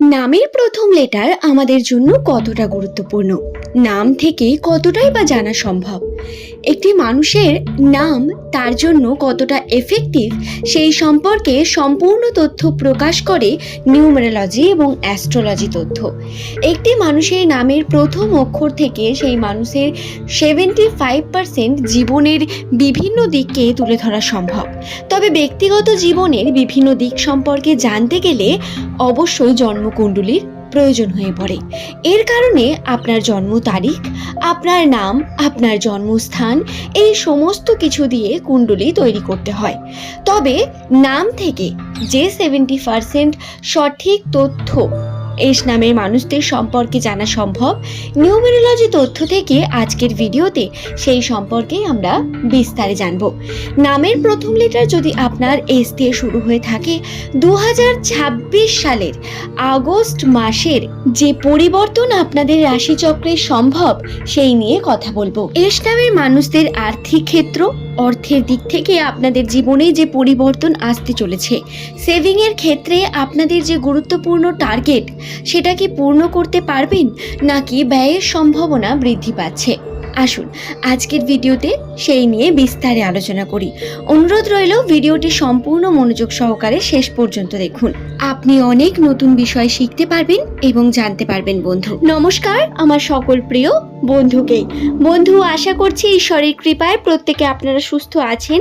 নামের প্রথম লেটার আমাদের জন্য কতটা গুরুত্বপূর্ণ, নাম থেকে কতটাই বা জানা সম্ভব। একটি মানুষের নাম তার জন্য কতটা এফেক্টিভ সেই সম্পর্কে সম্পূর্ণ তথ্য প্রকাশ করে নিউমেরোলজি এবং অ্যাস্ট্রোলজি তথ্য। একটি মানুষের নামের প্রথম অক্ষর থেকে সেই মানুষের 75% জীবনের বিভিন্ন দিককে তুলে ধরা সম্ভব। তবে ব্যক্তিগত জীবনের বিভিন্ন দিক সম্পর্কে জানতে গেলে অবশ্যই জন্মকুণ্ডলীর প্রয়োজন হয়ে পড়ে। এর কারণে আপনার জন্ম তারিখ, আপনার নাম, আপনার জন্মস্থান এই সমস্ত কিছু দিয়ে কুণ্ডলী তৈরি করতে হয়। তবে নাম থেকে যে 70% সঠিক তথ্য এস নামের মানুষদের সম্পর্কে জানা সম্ভব, নিউমেরোলজি তথ্য থেকে আজকের ভিডিওতে সেই সম্পর্কে আমরা বিস্তারে জানব। নামের প্রথম লেটার যদি আপনার এস দিয়ে শুরু হয়ে থাকে, 2026 সালের আগস্ট মাসের যে পরিবর্তন আপনাদের রাশিচক্রে সম্ভব সেই নিয়ে কথা বলবো। এস নামের মানুষদের আর্থিক ক্ষেত্র, অর্থের দিক থেকে আপনাদের জীবনে যে পরিবর্তন আসতে চলেছে, সেভিংয়ের ক্ষেত্রে আপনাদের যে গুরুত্বপূর্ণ টার্গেট সেটা কি পূর্ণ করতে পারবেন নাকি ব্যয়ের সম্ভাবনা বৃদ্ধি পাচ্ছে। আসুন আজকের ভিডিওতে সেই নিয়ে বিস্তারে আলোচনা করি। অনুরোধ রইল ভিডিওটি সম্পূর্ণ মনোযোগ সহকারে শেষ পর্যন্ত দেখুন। আপনি অনেক নতুন বিষয় শিখতে পারবেন এবং জানতে পারবেন। বন্ধু নমস্কার, আমার সকল প্রিয় বন্ধুকে। বন্ধু, আশা করছি ঈশ্বরের কৃপায় প্রত্যেকে আপনারা সুস্থ আছেন,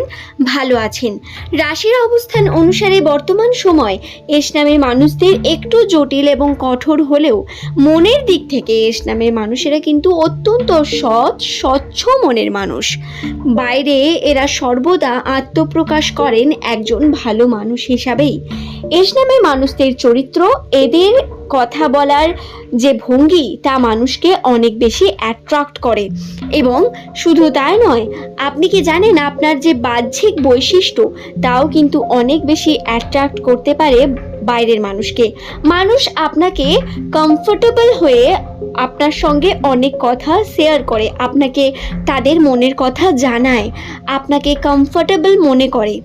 ভালো আছেন। রাশির অবস্থান অনুসারে বর্তমান সময় এস নামের মানুষদের একটু জটিল এবং কঠোর হলেও মনের দিক থেকে এস নামের মানুষেরা কিন্তু অত্যন্ত সৎ, স্বচ্ছ মনের মানুষ। বাইরে এরা সর্বদা আত্মপ্রকাশ করেন একজন ভালো মানুষ হিসাবেই। এস নামের মানুষদের চরিত্র, এদের কথা বলার যে ভঙ্গি তা মানুষকে অনেক বেশি অ্যাট্রাক্ট করে। এবং শুধু তাই নয়, আপনি কি জানেন আপনার যে বাহ্যিক বৈশিষ্ট্য তাও কিন্তু অনেক বেশি অ্যাট্রাক্ট করতে পারে বাইরের মানুষকে। মানুষ আপনাকে কমফোর্টেবল হয়ে আপনার সঙ্গে অনেক কথা শেয়ার করে, আপনাকে তাদের মনের কথা জানায়, আপনাকে কমফোর্টেবল মনে করে।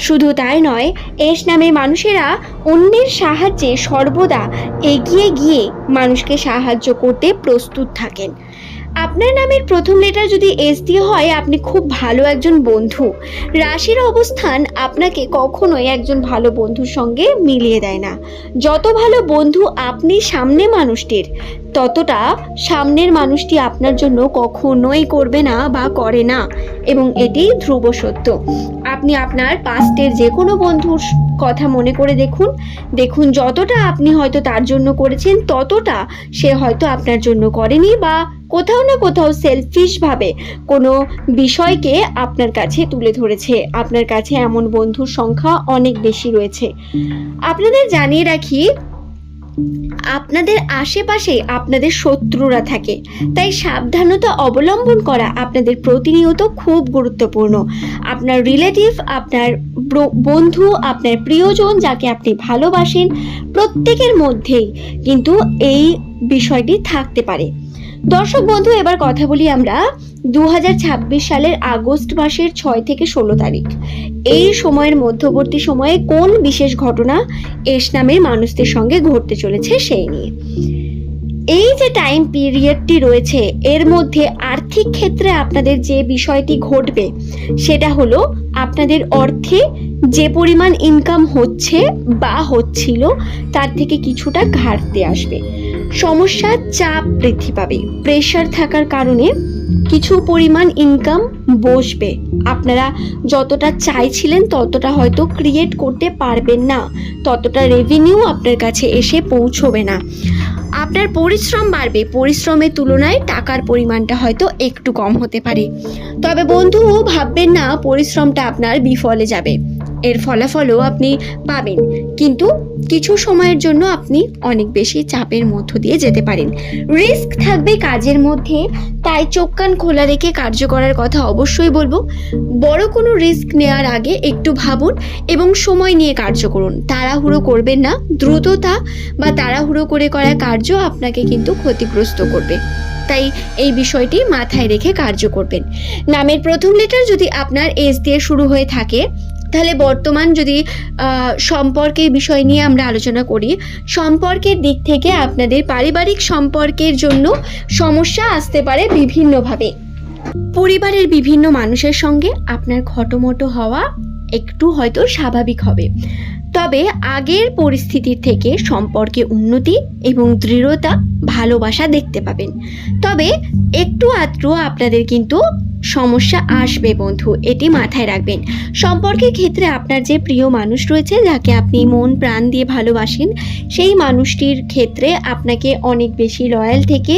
শুধু তাই নয়, এস নামের মানুষেরা অন্যের সাহায্যে সর্বদা এগিয়ে গিয়ে মানুষকে সাহায্য করতে প্রস্তুত থাকেন। আপনার নামের প্রথম লেটার যদি এস দিয়ে হয়, আপনি খুব ভালো একজন বন্ধু। রাশির অবস্থান আপনাকে কখনোই একজন ভালো বন্ধুর সঙ্গে মিলিয়ে দেয় না। যত ভালো বন্ধু আপনি সামনে মানুষটির, ততটা সামনের মানুষটি আপনার জন্য কখনোই করবে না বা করে না, এবং এটি ধ্রুব সত্য। আপনি আপনার পাস্টের যে কোনো বন্ধুর কথা মনে করে দেখুন যতটা আপনি হয়তো তার জন্য করেছেন, ততটা সে হয়তো আপনার জন্য করেনি, বা কোথাও না কোথাও সেলফিশ ভাবে কোনো বিষয়কে আপনার কাছে তুলে ধরেছে। আপনার কাছে এমন বন্ধুর সংখ্যা অনেক বেশি রয়েছে। আপনাদের জানিয়ে রাখি, আপনাদের আশেপাশে আপনাদের শত্রুরা থাকে, তাই সাবধানতা অবলম্বন করা আপনাদের প্রতিনিয়ত খুব গুরুত্বপূর্ণ। আপনার রিলেটিভ, আপনার বন্ধু, আপনার প্রিয়জন যাকে আপনি ভালোবাসেন, প্রত্যেকের মধ্যেই কিন্তু এই বিষয়টি থাকতে পারে। দর্শক বন্ধু, এবার কথা বলি আমরা 2026 সালের আগস্ট মাসের 6 থেকে 16 তারিখ এই সময়ের মধ্যবর্তী সময়ে কোন বিশেষ ঘটনা এস নামের মানুষদের সঙ্গে ঘটতে চলেছে সেই নিয়ে। এই যে টাইম পিরিয়ডটি রয়েছে, এর মধ্যে আর্থিক ক্ষেত্রে আপনাদের যে বিষয়টি ঘটবে সেটা হলো আপনাদের অর্থে যে পরিমাণ ইনকাম হচ্ছে বা হচ্ছিল তার থেকে কিছুটা ঘাটতি আসবে। সমস্যা, চাপ বৃদ্ধি পাবে। প্রেশার থাকার কারণে কিছু পরিমাণ ইনকাম বসবে। আপনারা যতটা চাইছিলেন ততটা হয়তো ক্রিয়েট করতে পারবেন না, ততটা রেভিনিউ আপনার কাছে এসে পৌঁছবে না। আপনার পরিশ্রম বাড়বে, পরিশ্রমের তুলনায় টাকার পরিমাণটা হয়তো একটু কম হতে পারে। তবে বন্ধু, ভাববেন না পরিশ্রমটা আপনার বিফলে যাবে। এর ফলাফলও আপনি পাবেন, কিন্তু কিছু সময়ের জন্য আপনি অনেক বেশি চাপের মধ্য দিয়ে যেতে পারেন। রিস্ক থাকবে কাজের মধ্যে, তাই চোখ কান খোলা রেখে কার্য করার কথা অবশ্যই বলবো। বড় কোনো রিস্ক নেওয়ার আগে একটু ভাবুন এবং সময় নিয়ে কার্য করুন। তাড়াহুড়ো করবেন না। দ্রুততা বা তাড়াহুড়ো করে করা কার্য আপনাকে কিন্তু ক্ষতিগ্রস্ত করবে, তাই এই বিষয়টি মাথায় রেখে কার্য করবেন। নামের প্রথম লেটার যদি আপনার এস দিয়ে শুরু হয়ে থাকে, তাহলে বর্তমান যদি সম্পর্কের বিষয় নিয়ে আমরা আলোচনা করি, সম্পর্কের দিক থেকে আপনাদের পারিবারিক সম্পর্কের জন্য সমস্যা আসতে পারে বিভিন্নভাবে। পরিবারের বিভিন্ন মানুষের সঙ্গে আপনার খটোমটো হওয়া একটু হয়তো স্বাভাবিক হবে, তবে আগের পরিস্থিতির থেকে সম্পর্কে উন্নতি এবং দৃঢ়তা, ভালোবাসা দেখতে পাবেন। তবে একটু আধটু আপনাদের কিন্তু সমস্যা আসবে বন্ধু, এটি মাথায় রাখবেন। সম্পর্কের ক্ষেত্রে আপনার যে প্রিয় মানুষ রয়েছে, যাকে আপনি মন প্রাণ দিয়ে ভালোবাসেন, সেই মানুষটির ক্ষেত্রে আপনাকে অনেক বেশি লয়াল থেকে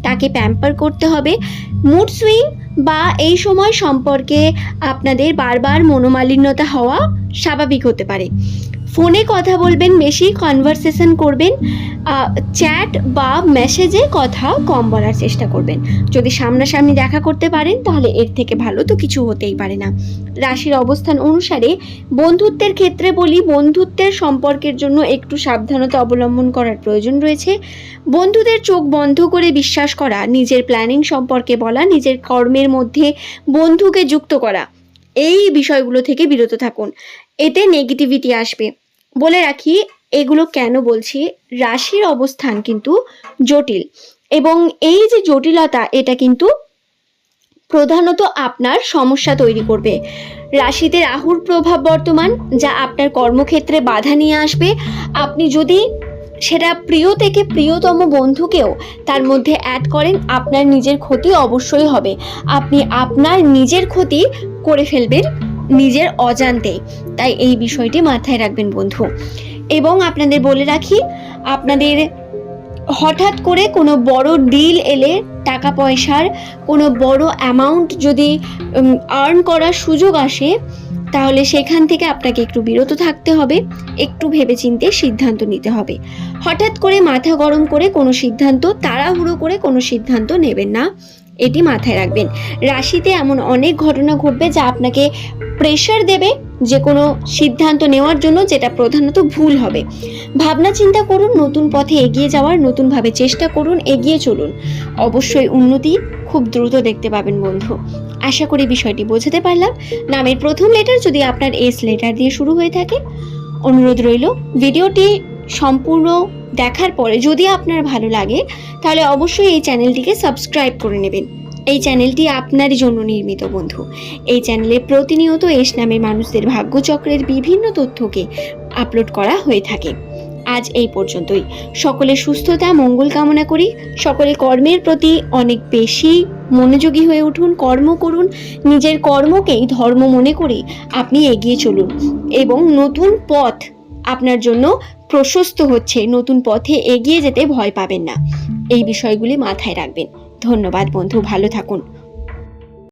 তাকে প্যাম্পার করতে হবে। মুড সুইং বা এই সময় সম্পর্কে আপনাদের বারবার মনোমালিন্যতা হওয়া স্বাভাবিক হতে পারে। ফোনে কথা বলবেন বেশি, কনভারসেশন করবেন, চ্যাট বা মেসেজে কথা কম বলার চেষ্টা করবেন। যদি সামনাসামনি দেখা করতে পারেন তাহলে এর থেকে ভালো তো কিছু হতেই পারে না। রাশির অবস্থান অনুসারে বন্ধুত্বের ক্ষেত্রে বলি, বন্ধুত্বের সম্পর্কের জন্য একটু সাবধানতা অবলম্বন করার প্রয়োজন রয়েছে। বন্ধুদের চোখ বন্ধ করে বিশ্বাস করা, নিজের প্ল্যানিং সম্পর্কে বলা, নিজের কর্মের মধ্যে বন্ধুকে যুক্ত করা, এই বিষয়গুলো থেকে বিরত থাকুন, এতে নেগেটিভিটি আসবে। বলে রাখি, এগুলো কেন বলছি, রাশির অবস্থান কিন্তু জটিল, এবং এই যে জটিলতা, এটা কিন্তু প্রধানত আপনার সমস্যা তৈরি করবে। রাশিতে রাহুর প্রভাব বর্তমান, যা আপনার কর্মক্ষেত্রে বাধা নিয়ে আসবে। আপনি যদি সেটা প্রিয় থেকে প্রিয়তম বন্ধুকেও তার মধ্যে অ্যাড করেন, আপনার নিজের ক্ষতি অবশ্যই হবে। আপনি আপনার নিজের ক্ষতি করে ফেলবেন নিজের অজান্তে, তাই এই বিষয়টি মাথায় রাখবেন বন্ধু। এবং আপনাদের বলে রাখি, আপনাদের হঠাৎ করে কোনো বড় ডিল এলে, টাকা পয়সার কোনো বড় অ্যামাউন্ট যদি আর্ন করার সুযোগ আসে, তাহলে সেখান থেকে আপনাকে একটু বিরত থাকতে হবে, একটু ভেবেচিন্তে সিদ্ধান্ত নিতে হবে। হঠাৎ করে মাথা গরম করে কোনো সিদ্ধান্ত, তাড়াহুড়ো করে কোনো সিদ্ধান্ত নেবেন না, এটি মাথায় রাখবেন। রাশিতে এমন অনেক ঘটনা ঘটবে যা আপনাকে প্রেশার দেবে যে কোনো সিদ্ধান্ত নেওয়ার জন্য, যেটা প্রধানত ভুল হবে। ভাবনা চিন্তা করুন, নতুন পথে এগিয়ে যাওয়ার, নতুনভাবে চেষ্টা করুন, এগিয়ে চলুন, অবশ্যই উন্নতি খুব দ্রুত দেখতে পাবেন বন্ধু। আশা করি বিষয়টি বোঝাতে পারলাম। নামের প্রথম লেটার যদি আপনার এস লেটার দিয়ে শুরু হয়ে থাকে, অনুরোধ রইল ভিডিওটি সম্পূর্ণ দেখার পরে যদি আপনার ভালো লাগে তাহলে অবশ্যই এই চ্যানেলটিকে সাবস্ক্রাইব করে নেবেন। এই চ্যানেলটি আপনারই জন্য নির্মিত বন্ধু। এই চ্যানেলে প্রতিনিয়ত এস নামের মানুষদের ভাগ্যচক্রের বিভিন্ন তথ্যকে আপলোড করা হয়ে থাকে। আজ এই পর্যন্তই। সকলে সুস্থতা মঙ্গল কামনা করি। সকলে কর্মের প্রতি অনেক বেশি মনোযোগী হয়ে উঠুন, কর্ম করুন, নিজের কর্মকেই ধর্ম মনে করে আপনি এগিয়ে চলুন, এবং নতুন পথ আপনার জন্য প্রশস্ত হচ্ছে, নতুন পথে এগিয়ে যেতে ভয় পাবেন না। এই বিষয়গুলি মাথায় রাখবেন। ধন্যবাদ বন্ধু, ভালো থাকুন।